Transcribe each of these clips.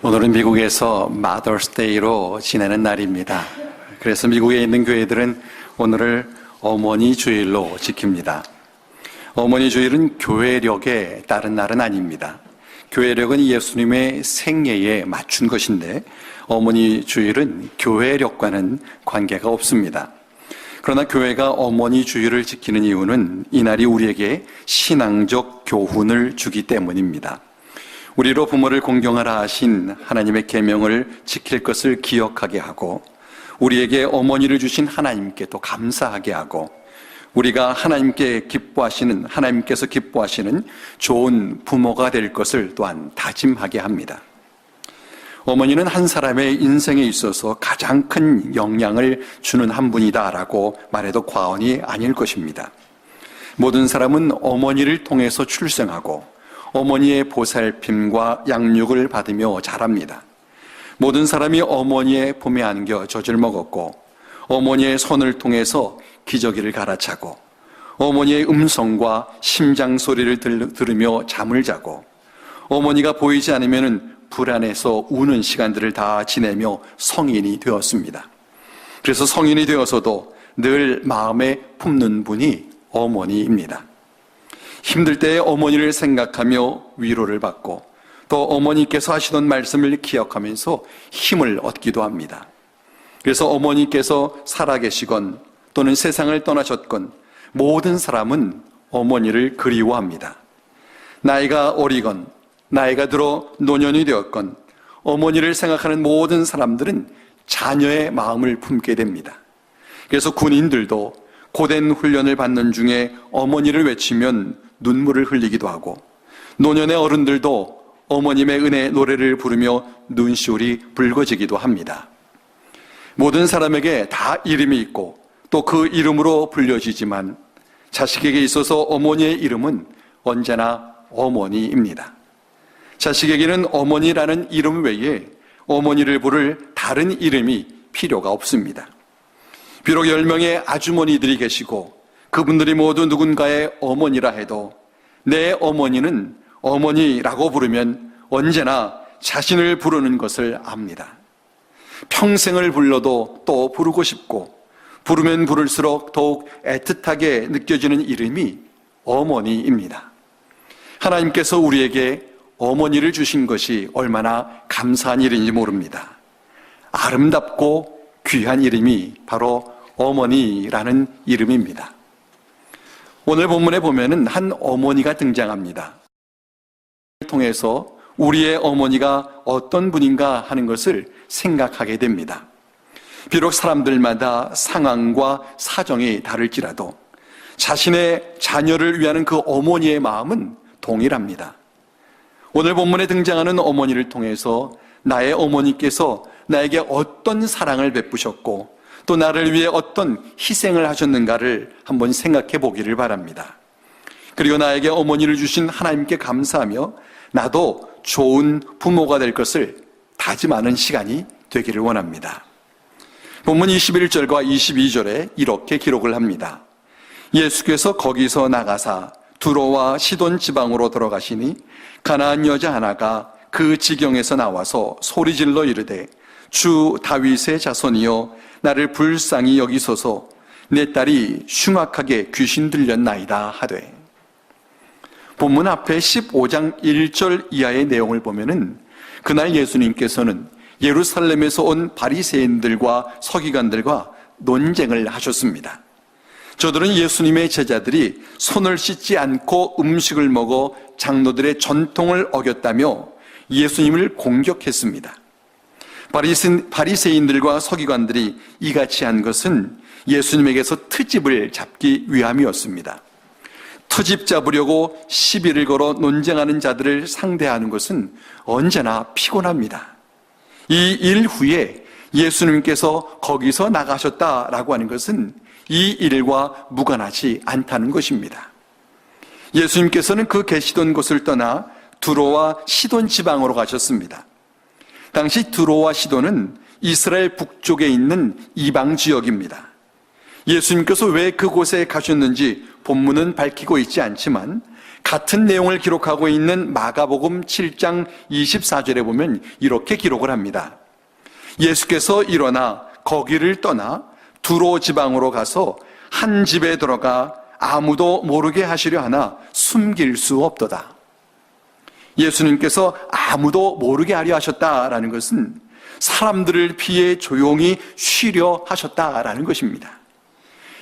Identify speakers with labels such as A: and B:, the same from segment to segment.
A: 오늘은 미국에서 마더스데이로 지내는 날입니다. 그래서 미국에 있는 교회들은 오늘을 어머니 주일로 지킵니다. 어머니 주일은 교회력에 따른 날은 아닙니다. 교회력은 예수님의 생애에 맞춘 것인데 어머니 주일은 교회력과는 관계가 없습니다. 그러나 교회가 어머니 주일을 지키는 이유는 이날이 우리에게 신앙적 교훈을 주기 때문입니다. 우리로 부모를 공경하라 하신 하나님의 계명을 지킬 것을 기억하게 하고 우리에게 어머니를 주신 하나님께 또 감사하게 하고 우리가 하나님께서 기뻐하시는 좋은 부모가 될 것을 또한 다짐하게 합니다. 어머니는 한 사람의 인생에 있어서 가장 큰 영향을 주는 한 분이다라고 말해도 과언이 아닐 것입니다. 모든 사람은 어머니를 통해서 출생하고 어머니의 보살핌과 양육을 받으며 자랍니다. 모든 사람이 어머니의 품에 안겨 젖을 먹었고 어머니의 손을 통해서 기저귀를 갈아차고 어머니의 음성과 심장 소리를 들으며 잠을 자고 어머니가 보이지 않으면 불안해서 우는 시간들을 다 지내며 성인이 되었습니다. 그래서 성인이 되어서도 늘 마음에 품는 분이 어머니입니다. 힘들 때에 어머니를 생각하며 위로를 받고 또 어머니께서 하시던 말씀을 기억하면서 힘을 얻기도 합니다. 그래서 어머니께서 살아계시건 또는 세상을 떠나셨건 모든 사람은 어머니를 그리워합니다. 나이가 어리건 나이가 들어 노년이 되었건 어머니를 생각하는 모든 사람들은 자녀의 마음을 품게 됩니다. 그래서 군인들도 고된 훈련을 받는 중에 어머니를 외치면 눈물을 흘리기도 하고 노년의 어른들도 어머님의 은혜 노래를 부르며 눈시울이 붉어지기도 합니다. 모든 사람에게 다 이름이 있고 또 그 이름으로 불려지지만 자식에게 있어서 어머니의 이름은 언제나 어머니입니다. 자식에게는 어머니라는 이름 외에 어머니를 부를 다른 이름이 필요가 없습니다. 비록 10명의 아주머니들이 계시고 그분들이 모두 누군가의 어머니라 해도 내 어머니는 어머니라고 부르면 언제나 자신을 부르는 것을 압니다. 평생을 불러도 또 부르고 싶고 부르면 부를수록 더욱 애틋하게 느껴지는 이름이 어머니입니다. 하나님께서 우리에게 어머니를 주신 것이 얼마나 감사한 일인지 모릅니다. 아름답고 귀한 이름이 바로 어머니라는 이름입니다. 오늘 본문에 보면은 한 어머니가 등장합니다. 통해서 우리의 어머니가 어떤 분인가 하는 것을 생각하게 됩니다. 비록 사람들마다 상황과 사정이 다를지라도 자신의 자녀를 위하는 그 어머니의 마음은 동일합니다. 오늘 본문에 등장하는 어머니를 통해서 나의 어머니께서 나에게 어떤 사랑을 베푸셨고 또 나를 위해 어떤 희생을 하셨는가를 한번 생각해 보기를 바랍니다. 그리고 나에게 어머니를 주신 하나님께 감사하며 나도 좋은 부모가 될 것을 다짐하는 시간이 되기를 원합니다. 본문 21절과 22절에 이렇게 기록을 합니다. 예수께서 거기서 나가사 두로와 시돈 지방으로 들어가시니 가나안 여자 하나가 그 지경에서 나와서 소리질러 이르되 주 다윗의 자손이여 나를 불쌍히 여기소서 내 딸이 흉악하게 귀신 들렸나이다 하되. 본문 앞에 15장 1절 이하의 내용을 보면은 그날 예수님께서는 예루살렘에서 온 바리새인들과 서기관들과 논쟁을 하셨습니다. 저들은 예수님의 제자들이 손을 씻지 않고 음식을 먹어 장로들의 전통을 어겼다며 예수님을 공격했습니다. 바리새인들과 서기관들이 이같이 한 것은 예수님에게서 트집을 잡기 위함이었습니다. 트집 잡으려고 시비를 걸어 논쟁하는 자들을 상대하는 것은 언제나 피곤합니다. 이 일 후에 예수님께서 거기서 나가셨다라고 하는 것은 이 일과 무관하지 않다는 것입니다. 예수님께서는 그 계시던 곳을 떠나 두로와 시돈 지방으로 가셨습니다. 당시 두로와 시돈은 이스라엘 북쪽에 있는 이방 지역입니다. 예수님께서 왜 그곳에 가셨는지 본문은 밝히고 있지 않지만 같은 내용을 기록하고 있는 마가복음 7장 24절에 보면 이렇게 기록을 합니다. 예수께서 일어나 거기를 떠나 두로 지방으로 가서 한 집에 들어가 아무도 모르게 하시려 하나 숨길 수 없도다. 예수님께서 아무도 모르게 하려 하셨다라는 것은 사람들을 피해 조용히 쉬려 하셨다라는 것입니다.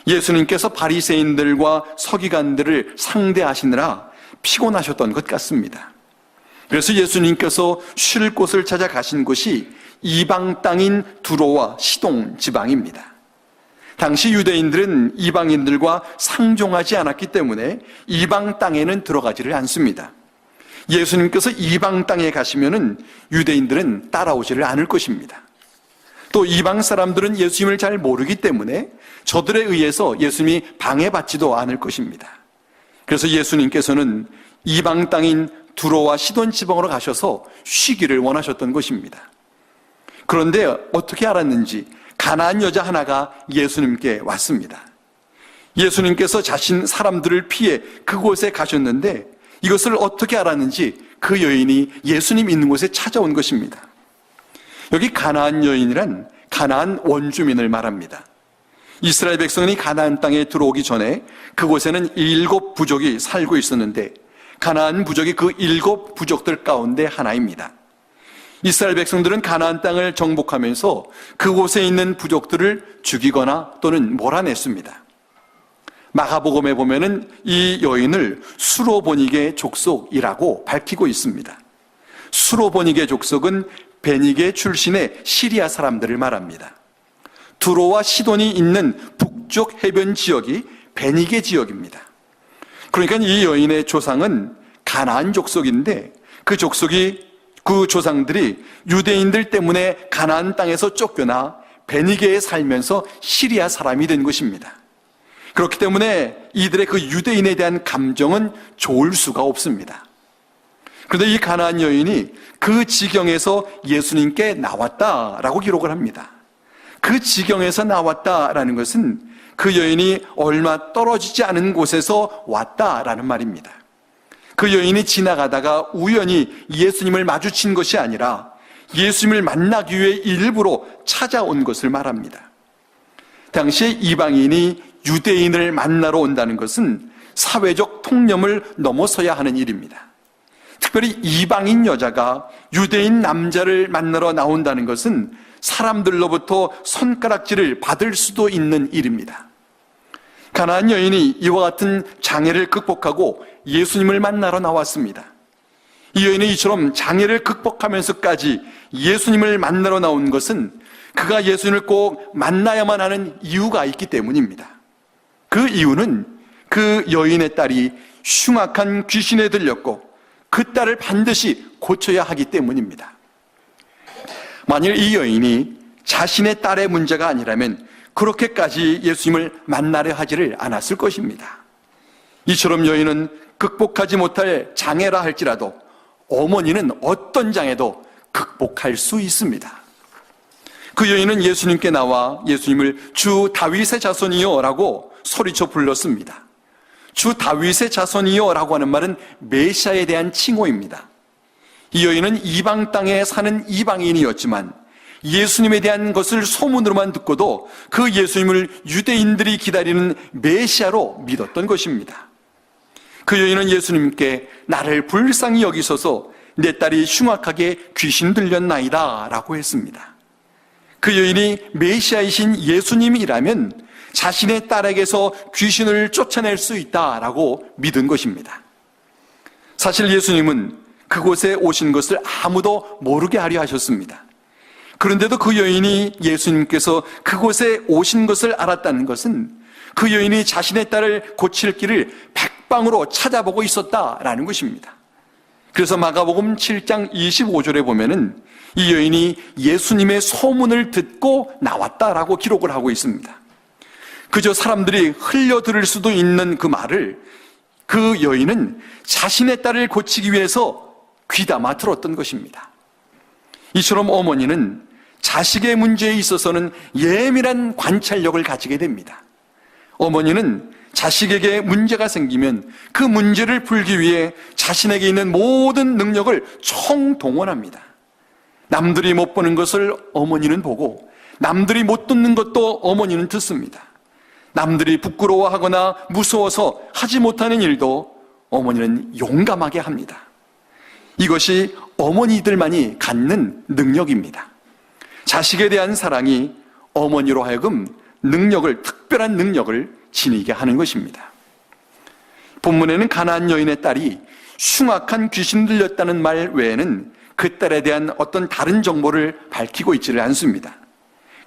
A: 예수님께서 바리새인들과 서기관들을 상대하시느라 피곤하셨던 것 같습니다. 그래서 예수님께서 쉴 곳을 찾아가신 곳이 이방 땅인 두로와 시동 지방입니다. 당시 유대인들은 이방인들과 상종하지 않았기 때문에 이방 땅에는 들어가지를 않습니다. 예수님께서 이방 땅에 가시면은 유대인들은 따라오지를 않을 것입니다. 또 이방 사람들은 예수님을 잘 모르기 때문에 저들에 의해서 예수님이 방해받지도 않을 것입니다. 그래서 예수님께서는 이방 땅인 두로와 시돈 지방으로 가셔서 쉬기를 원하셨던 것입니다. 그런데 어떻게 알았는지 가나안 여자 하나가 예수님께 왔습니다. 예수님께서 자신 사람들을 피해 그곳에 가셨는데 이것을 어떻게 알았는지 그 여인이 예수님 있는 곳에 찾아온 것입니다. 여기 가나안 여인이란 가나안 원주민을 말합니다. 이스라엘 백성이 가나안 땅에 들어오기 전에 그곳에는 7 부족이 살고 있었는데 가나안 부족이 그 7 부족들 가운데 하나입니다. 이스라엘 백성들은 가나안 땅을 정복하면서 그곳에 있는 부족들을 죽이거나 또는 몰아냈습니다. 마가복음에 보면은 이 여인을 수로보니게 족속이라고 밝히고 있습니다. 수로보니게 족속은 베니게 출신의 시리아 사람들을 말합니다. 두로와 시돈이 있는 북쪽 해변 지역이 베니게 지역입니다. 그러니까 이 여인의 조상은 가나안 족속인데 그 조상들이 유대인들 때문에 가나안 땅에서 쫓겨나 베니게에 살면서 시리아 사람이 된 것입니다. 그렇기 때문에 이들의 그 유대인에 대한 감정은 좋을 수가 없습니다. 그런데 이 가나안 여인이 그 지경에서 예수님께 나왔다라고 기록을 합니다. 그 지경에서 나왔다라는 것은 그 여인이 얼마 떨어지지 않은 곳에서 왔다라는 말입니다. 그 여인이 지나가다가 우연히 예수님을 마주친 것이 아니라 예수님을 만나기 위해 일부러 찾아온 것을 말합니다. 당시에 이방인이 유대인을 만나러 온다는 것은 사회적 통념을 넘어서야 하는 일입니다. 특별히 이방인 여자가 유대인 남자를 만나러 나온다는 것은 사람들로부터 손가락질을 받을 수도 있는 일입니다. 가나안 여인이 이와 같은 장애를 극복하고 예수님을 만나러 나왔습니다. 이 여인이 이처럼 장애를 극복하면서까지 예수님을 만나러 나온 것은 그가 예수님을 꼭 만나야만 하는 이유가 있기 때문입니다. 그 이유는 그 여인의 딸이 흉악한 귀신에 들렸고 그 딸을 반드시 고쳐야 하기 때문입니다. 만일 이 여인이 자신의 딸의 문제가 아니라면 그렇게까지 예수님을 만나려 하지를 않았을 것입니다. 이처럼 여인은 극복하지 못할 장애라 할지라도 어머니는 어떤 장애도 극복할 수 있습니다. 그 여인은 예수님께 나와 예수님을 주 다윗의 자손이여 라고 소리쳐 불렀습니다. 주 다윗의 자손이여 라고 하는 말은 메시아에 대한 칭호입니다. 이 여인은 이방 땅에 사는 이방인이었지만 예수님에 대한 것을 소문으로만 듣고도 그 예수님을 유대인들이 기다리는 메시아로 믿었던 것입니다. 그 여인은 예수님께 나를 불쌍히 여기소서 내 딸이 흉악하게 귀신 들렸나이다 라고 했습니다. 그 여인이 메시아이신 예수님이라면 자신의 딸에게서 귀신을 쫓아낼 수 있다라고 믿은 것입니다. 사실 예수님은 그곳에 오신 것을 아무도 모르게 하려 하셨습니다. 그런데도 그 여인이 예수님께서 그곳에 오신 것을 알았다는 것은 그 여인이 자신의 딸을 고칠 길을 백방으로 찾아보고 있었다라는 것입니다. 그래서 마가복음 7장 25절에 보면은 이 여인이 예수님의 소문을 듣고 나왔다라고 기록을 하고 있습니다. 그저 사람들이 흘려들을 수도 있는 그 말을 그 여인은 자신의 딸을 고치기 위해서 귀담아 들었던 것입니다. 이처럼 어머니는 자식의 문제에 있어서는 예민한 관찰력을 가지게 됩니다. 어머니는 자식에게 문제가 생기면 그 문제를 풀기 위해 자신에게 있는 모든 능력을 총동원합니다. 남들이 못 보는 것을 어머니는 보고 남들이 못 듣는 것도 어머니는 듣습니다. 남들이 부끄러워하거나 무서워서 하지 못하는 일도 어머니는 용감하게 합니다. 이것이 어머니들만이 갖는 능력입니다. 자식에 대한 사랑이 어머니로 하여금 특별한 능력을 지니게 하는 것입니다. 본문에는 가나안 여인의 딸이 흉악한 귀신 들렸다는 말 외에는 그 딸에 대한 어떤 다른 정보를 밝히고 있지를 않습니다.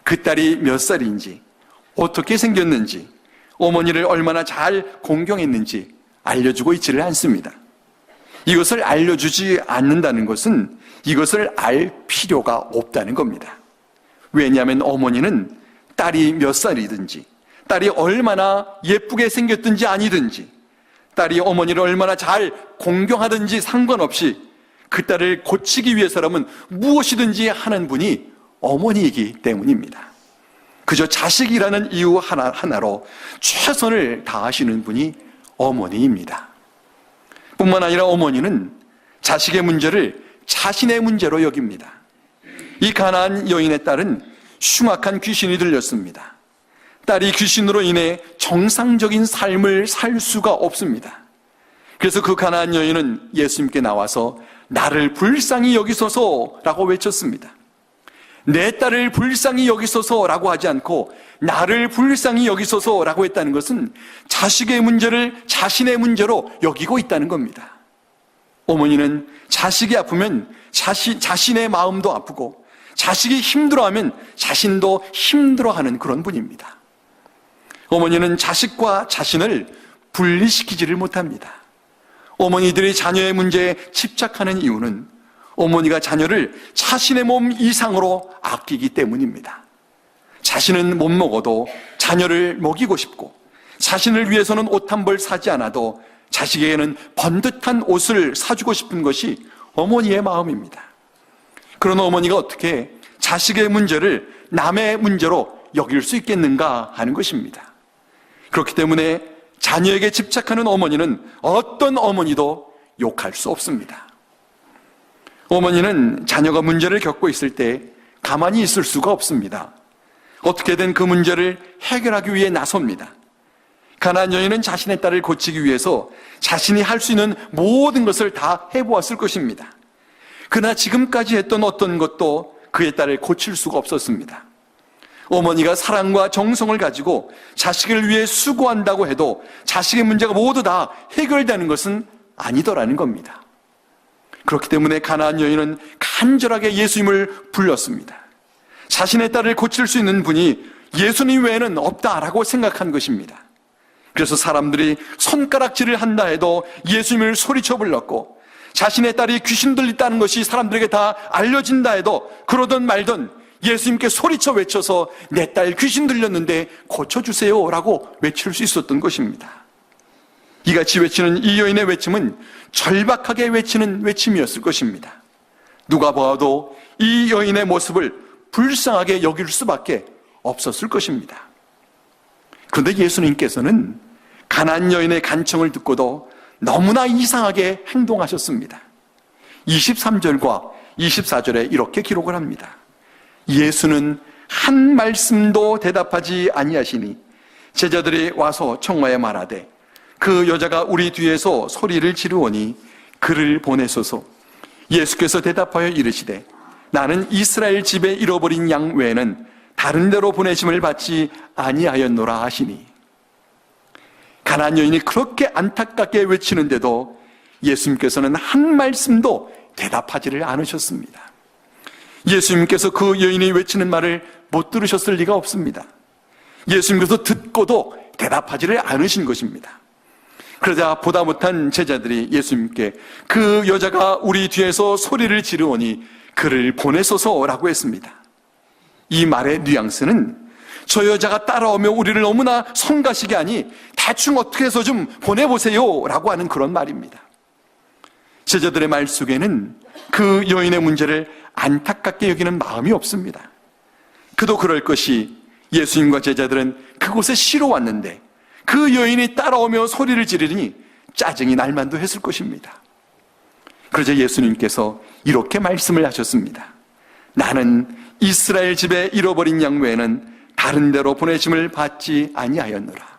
A: 그 딸이 몇 살인지, 어떻게 생겼는지, 어머니를 얼마나 잘 공경했는지 알려주고 있지를 않습니다. 이것을 알려주지 않는다는 것은 이것을 알 필요가 없다는 겁니다. 왜냐하면 어머니는 딸이 몇 살이든지, 딸이 얼마나 예쁘게 생겼든지 아니든지, 딸이 어머니를 얼마나 잘 공경하든지 상관없이 그 딸을 고치기 위해서라면 무엇이든지 하는 분이 어머니이기 때문입니다. 그저 자식이라는 이유 하나로 최선을 다하시는 분이 어머니입니다. 뿐만 아니라 어머니는 자식의 문제를 자신의 문제로 여깁니다. 이 가나안 여인의 딸은 흉악한 귀신이 들렸습니다. 딸이 귀신으로 인해 정상적인 삶을 살 수가 없습니다. 그래서 그 가나안 여인은 예수님께 나와서 나를 불쌍히 여기소서라고 외쳤습니다. 내 딸을 불쌍히 여기소서라고 하지 않고 나를 불쌍히 여기소서라고 했다는 것은 자식의 문제를 자신의 문제로 여기고 있다는 겁니다. 어머니는 자식이 아프면 자신의 마음도 아프고 자식이 힘들어하면 자신도 힘들어하는 그런 분입니다. 어머니는 자식과 자신을 분리시키지를 못합니다. 어머니들이 자녀의 문제에 집착하는 이유는 어머니가 자녀를 자신의 몸 이상으로 아끼기 때문입니다. 자신은 못 먹어도 자녀를 먹이고 싶고 자신을 위해서는 옷 한 벌 사지 않아도 자식에게는 번듯한 옷을 사주고 싶은 것이 어머니의 마음입니다. 그런 어머니가 어떻게 자식의 문제를 남의 문제로 여길 수 있겠는가 하는 것입니다. 그렇기 때문에 자녀에게 집착하는 어머니는 어떤 어머니도 욕할 수 없습니다. 어머니는 자녀가 문제를 겪고 있을 때 가만히 있을 수가 없습니다. 어떻게든 그 문제를 해결하기 위해 나섭니다. 가나안 여인은 자신의 딸을 고치기 위해서 자신이 할 수 있는 모든 것을 다 해보았을 것입니다. 그러나 지금까지 했던 어떤 것도 그의 딸을 고칠 수가 없었습니다. 어머니가 사랑과 정성을 가지고 자식을 위해 수고한다고 해도 자식의 문제가 모두 다 해결되는 것은 아니더라는 겁니다. 그렇기 때문에 가나안 여인은 간절하게 예수님을 불렀습니다. 자신의 딸을 고칠 수 있는 분이 예수님 외에는 없다라고 생각한 것입니다. 그래서 사람들이 손가락질을 한다 해도 예수님을 소리쳐 불렀고, 자신의 딸이 귀신 들렸다는 것이 사람들에게 다 알려진다 해도 그러던 말던 예수님께 소리쳐 외쳐서 내 딸 귀신 들렸는데 고쳐주세요 라고 외칠 수 있었던 것입니다. 이같이 외치는 이 여인의 외침은 절박하게 외치는 외침이었을 것입니다. 누가 봐도 이 여인의 모습을 불쌍하게 여길 수밖에 없었을 것입니다. 그런데 예수님께서는 가나안 여인의 간청을 듣고도 너무나 이상하게 행동하셨습니다. 23절과 24절에 이렇게 기록을 합니다. 예수는 한 말씀도 대답하지 아니하시니 제자들이 와서 청하여 말하되 그 여자가 우리 뒤에서 소리를 지르오니 그를 보내소서. 예수께서 대답하여 이르시되 나는 이스라엘 집에 잃어버린 양 외에는 다른 데로 보내심을 받지 아니하였노라 하시니, 가나안 여인이 그렇게 안타깝게 외치는데도 예수님께서는 한 말씀도 대답하지를 않으셨습니다. 예수님께서 그 여인이 외치는 말을 못 들으셨을 리가 없습니다. 예수님께서 듣고도 대답하지를 않으신 것입니다. 그러자 보다 못한 제자들이 예수님께 그 여자가 우리 뒤에서 소리를 지르오니 그를 보내소서라고 했습니다. 이 말의 뉘앙스는 저 여자가 따라오며 우리를 너무나 성가시게 하니 대충 어떻게 해서 좀 보내보세요 라고 하는 그런 말입니다. 제자들의 말 속에는 그 여인의 문제를 안타깝게 여기는 마음이 없습니다. 그도 그럴 것이 예수님과 제자들은 그곳에 쉬러 왔는데 그 여인이 따라오며 소리를 지르니 짜증이 날 만도 했을 것입니다. 그러자 예수님께서 이렇게 말씀을 하셨습니다. 나는 이스라엘 집에 잃어버린 양 외에는 다른 데로 보내심을 받지 아니하였노라.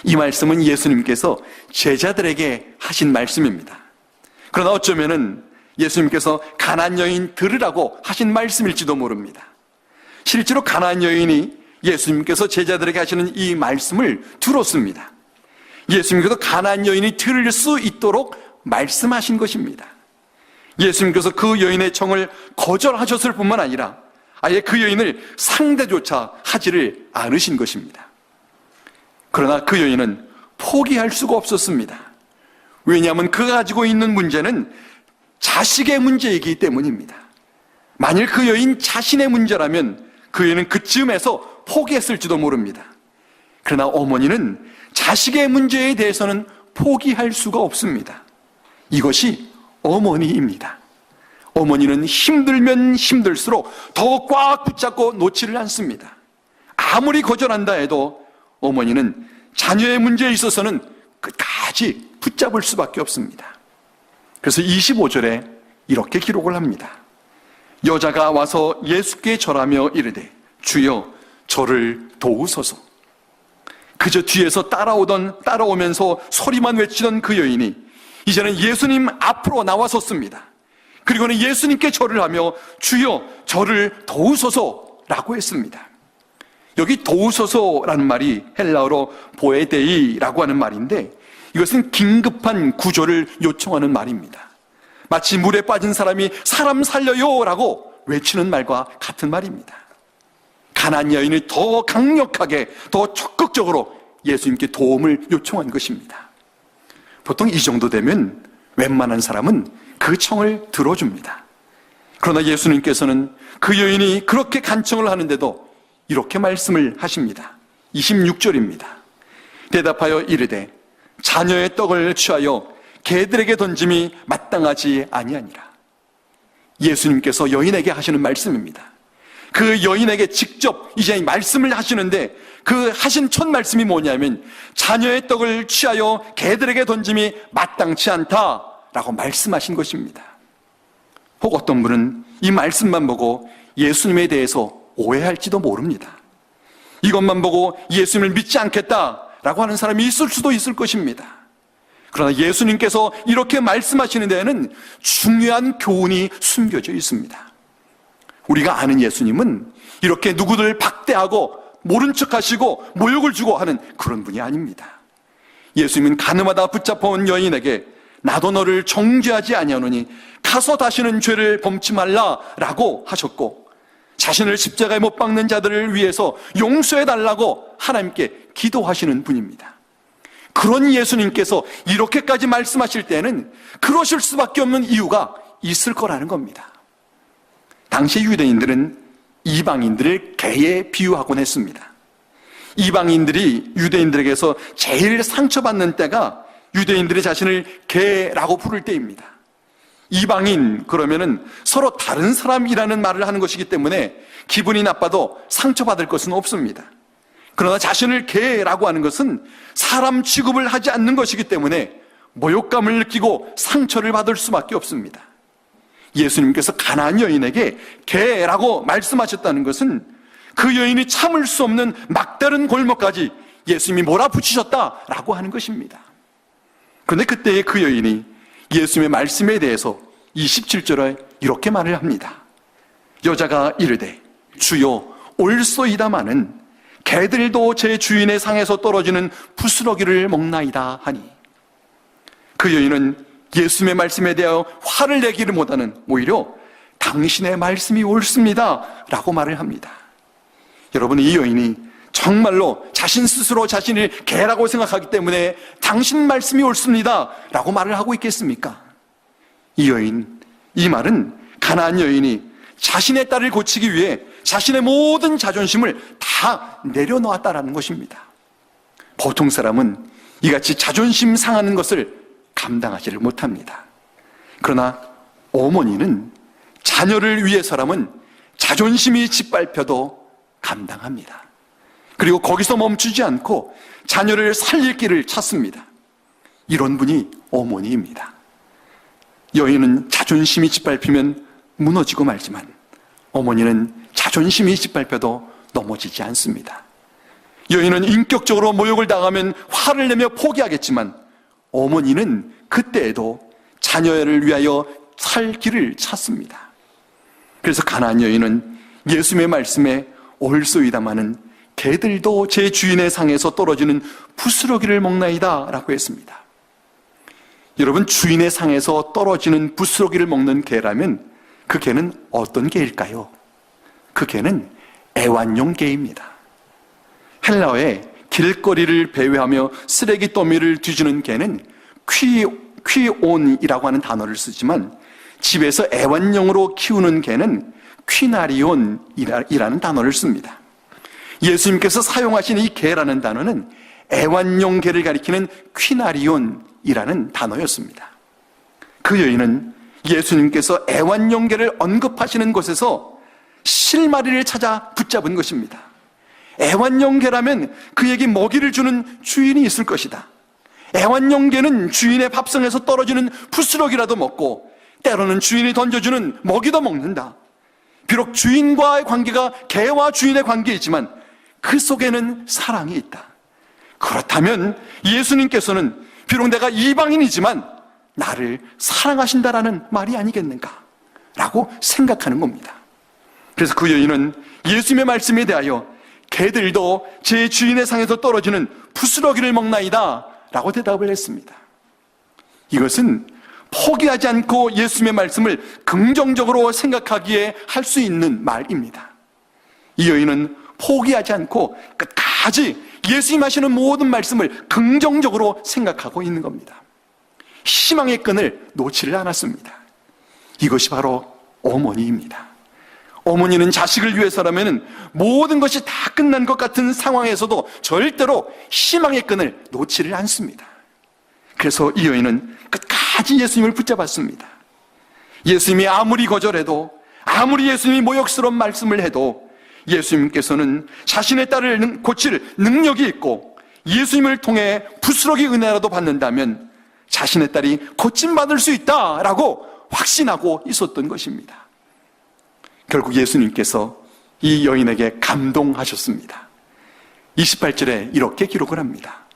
A: 이 말씀은 예수님께서 제자들에게 하신 말씀입니다. 그러나 어쩌면은 예수님께서 가나안 여인 들으라고 하신 말씀일지도 모릅니다. 실제로 가나안 여인이 예수님께서 제자들에게 하시는 이 말씀을 들었습니다. 예수님께서 가나안 여인이 들을 수 있도록 말씀하신 것입니다. 예수님께서 그 여인의 청을 거절하셨을 뿐만 아니라 아예 그 여인을 상대조차 하지를 않으신 것입니다. 그러나 그 여인은 포기할 수가 없었습니다. 왜냐하면 그가 가지고 있는 문제는 자식의 문제이기 때문입니다. 만일 그 여인 자신의 문제라면 그 여인은 그쯤에서 포기했을지도 모릅니다. 그러나 어머니는 자식의 문제에 대해서는 포기할 수가 없습니다. 이것이 어머니입니다. 어머니는 힘들면 힘들수록 더 꽉 붙잡고 놓지를 않습니다. 아무리 거절한다 해도 어머니는 자녀의 문제에 있어서는 끝까지 붙잡을 수밖에 없습니다. 그래서 25절에 이렇게 기록을 합니다. 여자가 와서 예수께 절하며 이르되 주여 저를 도우소서. 그저 뒤에서 따라오면서 소리만 외치던 그 여인이 이제는 예수님 앞으로 나와섰습니다. 그리고는 예수님께 절을 하며 주여 저를 도우소서라고 했습니다. 여기 도우소서라는 말이 헬라어로 보에데이라고 하는 말인데 이것은 긴급한 구조를 요청하는 말입니다. 마치 물에 빠진 사람이 사람 살려요라고 외치는 말과 같은 말입니다. 가나안 여인이 더 강력하게 더 적극적으로 예수님께 도움을 요청한 것입니다. 보통 이 정도 되면 웬만한 사람은 그 청을 들어줍니다. 그러나 예수님께서는 그 여인이 그렇게 간청을 하는데도 이렇게 말씀을 하십니다. 26절입니다. 대답하여 이르되 자녀의 떡을 취하여 개들에게 던짐이 마땅하지 아니하니라. 예수님께서 여인에게 하시는 말씀입니다. 그 여인에게 직접 이제 말씀을 하시는데 그 하신 첫 말씀이 뭐냐면 자녀의 떡을 취하여 개들에게 던짐이 마땅치 않다라고 말씀하신 것입니다. 혹 어떤 분은 이 말씀만 보고 예수님에 대해서 오해할지도 모릅니다. 이것만 보고 예수님을 믿지 않겠다라고 하는 사람이 있을 수도 있을 것입니다. 그러나 예수님께서 이렇게 말씀하시는 데에는 중요한 교훈이 숨겨져 있습니다. 우리가 아는 예수님은 이렇게 누구들 박대하고 모른 척하시고 모욕을 주고 하는 그런 분이 아닙니다. 예수님은 가늠하다 붙잡아온 여인에게 나도 너를 정죄하지 아니하노니 가서 다시는 죄를 범치 말라라고 하셨고 자신을 십자가에 못 박는 자들을 위해서 용서해달라고 하나님께 기도하시는 분입니다. 그런 예수님께서 이렇게까지 말씀하실 때는 그러실 수밖에 없는 이유가 있을 거라는 겁니다. 당시 유대인들은 이방인들을 개에 비유하곤 했습니다. 이방인들이 유대인들에게서 제일 상처받는 때가 유대인들이 자신을 개라고 부를 때입니다. 이방인 그러면은 서로 다른 사람이라는 말을 하는 것이기 때문에 기분이 나빠도 상처받을 것은 없습니다. 그러나 자신을 개라고 하는 것은 사람 취급을 하지 않는 것이기 때문에 모욕감을 느끼고 상처를 받을 수밖에 없습니다. 예수님께서 가나안 여인에게 개라고 말씀하셨다는 것은 그 여인이 참을 수 없는 막다른 골목까지 예수님이 몰아붙이셨다라고 하는 것입니다. 그런데 그때의 그 여인이 예수님의 말씀에 대해서 27절에 이렇게 말을 합니다. 여자가 이르되 주여 올소이다마는 개들도 제 주인의 상에서 떨어지는 부스러기를 먹나이다 하니 그 여인은 예수님의 말씀에 대하여 화를 내기를 못하는 오히려 당신의 말씀이 옳습니다 라고 말을 합니다. 여러분, 이 여인이 정말로 자신 스스로 자신을 개라고 생각하기 때문에 당신 말씀이 옳습니다 라고 말을 하고 있겠습니까? 이 여인, 이 말은 가나안 여인이 자신의 딸을 고치기 위해 자신의 모든 자존심을 다 내려놓았다라는 것입니다. 보통 사람은 이같이 자존심 상하는 것을 감당하지를 못합니다. 그러나 어머니는 자녀를 위해서라면 자존심이 짓밟혀도 감당합니다. 그리고 거기서 멈추지 않고 자녀를 살릴 길을 찾습니다. 이런 분이 어머니입니다. 여인은 자존심이 짓밟히면 무너지고 말지만 어머니는 자존심이 짓밟혀도 넘어지지 않습니다. 여인은 인격적으로 모욕을 당하면 화를 내며 포기하겠지만 어머니는 그때에도 자녀를 위하여 살 길을 찾습니다. 그래서 가나안 여인은 예수님의 말씀에 올소이다마는 개들도 제 주인의 상에서 떨어지는 부스러기를 먹나이다 라고 했습니다. 여러분, 주인의 상에서 떨어지는 부스러기를 먹는 개라면 그 개는 어떤 개일까요? 그 개는 애완용 개입니다. 헬라어에 길거리를 배회하며 쓰레기 더미를 뒤주는 개는 퀴온이라고 하는 단어를 쓰지만 집에서 애완용으로 키우는 개는 퀴나리온이라는 단어를 씁니다. 예수님께서 사용하신 이 개라는 단어는 애완용 개를 가리키는 퀴나리온이라는 단어였습니다. 그 여인은 예수님께서 애완용 개를 언급하시는 곳에서 실마리를 찾아 붙잡은 것입니다. 애완용 개라면 그에게 먹이를 주는 주인이 있을 것이다. 애완용 개는 주인의 밥상에서 떨어지는 부스러기라도 먹고 때로는 주인이 던져주는 먹이도 먹는다. 비록 주인과의 관계가 개와 주인의 관계이지만 그 속에는 사랑이 있다. 그렇다면 예수님께서는 비록 내가 이방인이지만 나를 사랑하신다라는 말이 아니겠는가 라고 생각하는 겁니다. 그래서 그 여인은 예수님의 말씀에 대하여 개들도 제 주인의 상에서 떨어지는 부스러기를 먹나이다 라고 대답을 했습니다. 이것은 포기하지 않고 예수님의 말씀을 긍정적으로 생각하기에 할 수 있는 말입니다. 이 여인은 포기하지 않고 끝까지 예수님 하시는 모든 말씀을 긍정적으로 생각하고 있는 겁니다. 희망의 끈을 놓지를 않았습니다. 이것이 바로 어머니입니다. 어머니는 자식을 위해서라면 모든 것이 다 끝난 것 같은 상황에서도 절대로 희망의 끈을 놓지를 않습니다. 그래서 이 여인은 끝까지 예수님을 붙잡았습니다. 예수님이 아무리 거절해도, 아무리 예수님이 모욕스러운 말씀을 해도 예수님께서는 자신의 딸을 고칠 능력이 있고 예수님을 통해 부스러기 은혜라도 받는다면 자신의 딸이 고침받을 수 있다라고 확신하고 있었던 것입니다. 결국 예수님께서 이 여인에게 감동하셨습니다. 28절에 이렇게 기록을 합니다.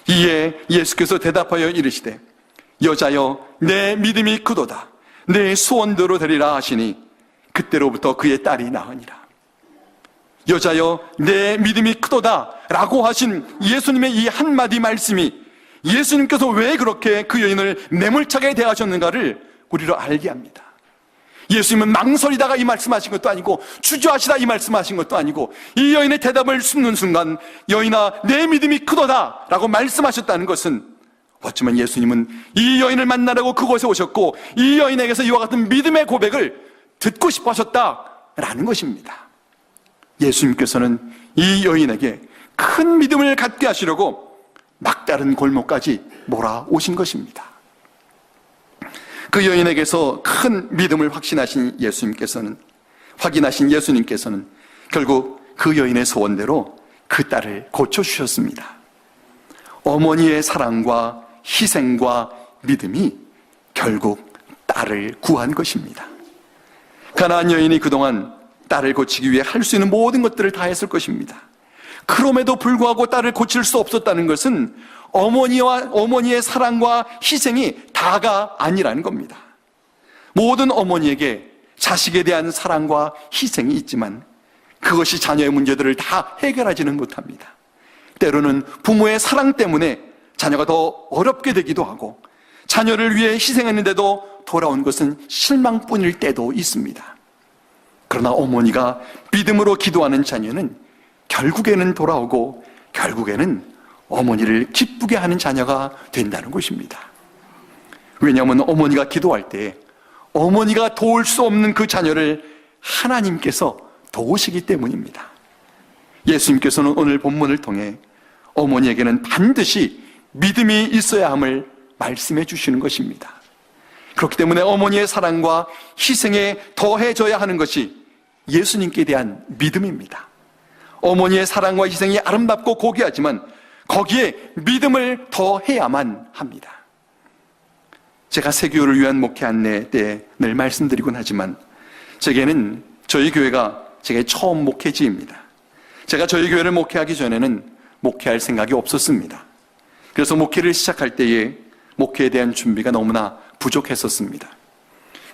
A: 이에 예수께서 대답하여 이르시되 여자여 내 믿음이 크도다 내 소원대로 되리라 하시니 그때로부터 그의 딸이 나으니라. 여자여 내 믿음이 크도다 라고 하신 예수님의 이 한마디 말씀이 예수님께서 왜 그렇게 그 여인을 매몰차게 대하셨는가를 우리로 알게 합니다. 예수님은 망설이다가 이 말씀하신 것도 아니고 주저하시다 이 말씀하신 것도 아니고 이 여인의 대답을 숨는 순간 여인아 내 믿음이 크도다 라고 말씀하셨다는 것은 어쩌면 예수님은 이 여인을 만나려고 그곳에 오셨고 이 여인에게서 이와 같은 믿음의 고백을 듣고 싶어 하셨다라는 것입니다. 예수님께서는 이 여인에게 큰 믿음을 갖게 하시려고 막다른 골목까지 몰아오신 것입니다. 그 여인에게서 큰 믿음을 확신하신 예수님께서는 결국 그 여인의 소원대로 그 딸을 고쳐주셨습니다. 어머니의 사랑과 희생과 믿음이 결국 딸을 구한 것입니다. 가나안 여인이 그동안 딸을 고치기 위해 할 수 있는 모든 것들을 다 했을 것입니다. 그럼에도 불구하고 딸을 고칠 수 없었다는 것은 어머니의 사랑과 희생이 다가 아니라는 겁니다. 모든 어머니에게 자식에 대한 사랑과 희생이 있지만 그것이 자녀의 문제들을 다 해결하지는 못합니다. 때로는 부모의 사랑 때문에 자녀가 더 어렵게 되기도 하고 자녀를 위해 희생했는데도 돌아온 것은 실망뿐일 때도 있습니다. 그러나 어머니가 믿음으로 기도하는 자녀는 결국에는 돌아오고 결국에는 어머니를 기쁘게 하는 자녀가 된다는 것입니다. 왜냐하면 어머니가 기도할 때 어머니가 도울 수 없는 그 자녀를 하나님께서 도우시기 때문입니다. 예수님께서는 오늘 본문을 통해 어머니에게는 반드시 믿음이 있어야 함을 말씀해 주시는 것입니다. 그렇기 때문에 어머니의 사랑과 희생에 더해져야 하는 것이 예수님께 대한 믿음입니다. 어머니의 사랑과 희생이 아름답고 고귀하지만 거기에 믿음을 더해야만 합니다. 제가 세교를 위한 목회 안내 때 늘 말씀드리곤 하지만 제게는 저희 교회가 제게 처음 목회지입니다. 제가 저희 교회를 목회하기 전에는 목회할 생각이 없었습니다. 그래서 목회를 시작할 때에 목회에 대한 준비가 너무나 부족했었습니다.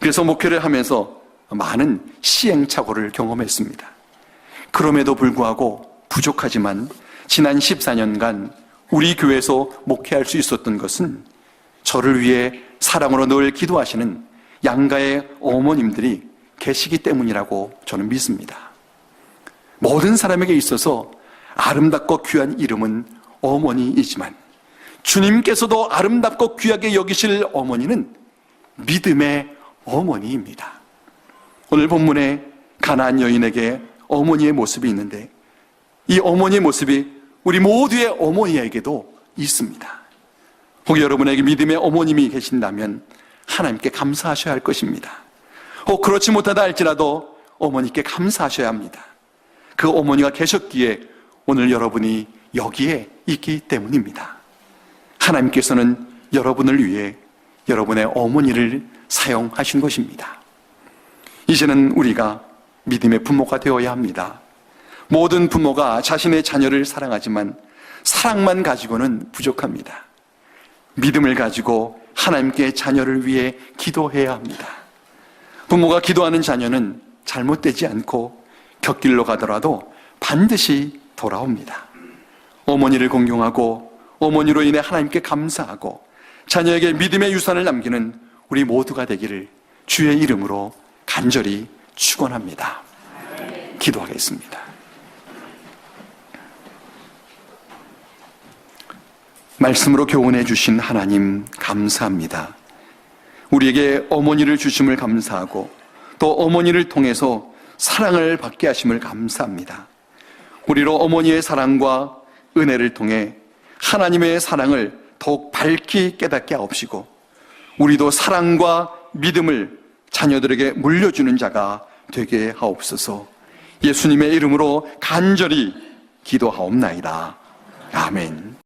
A: 그래서 목회를 하면서 많은 시행착오를 경험했습니다. 그럼에도 불구하고 부족하지만 지난 14년간 우리 교회에서 목회할 수 있었던 것은 저를 위해 사랑으로 늘 기도하시는 양가의 어머님들이 계시기 때문이라고 저는 믿습니다. 모든 사람에게 있어서 아름답고 귀한 이름은 어머니이지만 주님께서도 아름답고 귀하게 여기실 어머니는 믿음의 어머니입니다. 오늘 본문에 가나안 여인에게 어머니의 모습이 있는데 이 어머니의 모습이 우리 모두의 어머니에게도 있습니다. 혹 여러분에게 믿음의 어머님이 계신다면 하나님께 감사하셔야 할 것입니다. 혹 그렇지 못하다 할지라도 어머니께 감사하셔야 합니다. 그 어머니가 계셨기에 오늘 여러분이 여기에 있기 때문입니다. 하나님께서는 여러분을 위해 여러분의 어머니를 사용하신 것입니다. 이제는 우리가 믿음의 부모가 되어야 합니다. 모든 부모가 자신의 자녀를 사랑하지만 사랑만 가지고는 부족합니다. 믿음을 가지고 하나님께 자녀를 위해 기도해야 합니다. 부모가 기도하는 자녀는 잘못되지 않고 곁길로 가더라도 반드시 돌아옵니다. 어머니를 공경하고 어머니로 인해 하나님께 감사하고 자녀에게 믿음의 유산을 남기는 우리 모두가 되기를 주의 이름으로 간절히 축원합니다. 기도하겠습니다. 말씀으로 교훈해 주신 하나님 감사합니다. 우리에게 어머니를 주심을 감사하고 또 어머니를 통해서 사랑을 받게 하심을 감사합니다. 우리로 어머니의 사랑과 은혜를 통해 하나님의 사랑을 더욱 밝히 깨닫게 하옵시고 우리도 사랑과 믿음을 자녀들에게 물려주는 자가 되게 하옵소서. 예수님의 이름으로 간절히 기도하옵나이다. 아멘.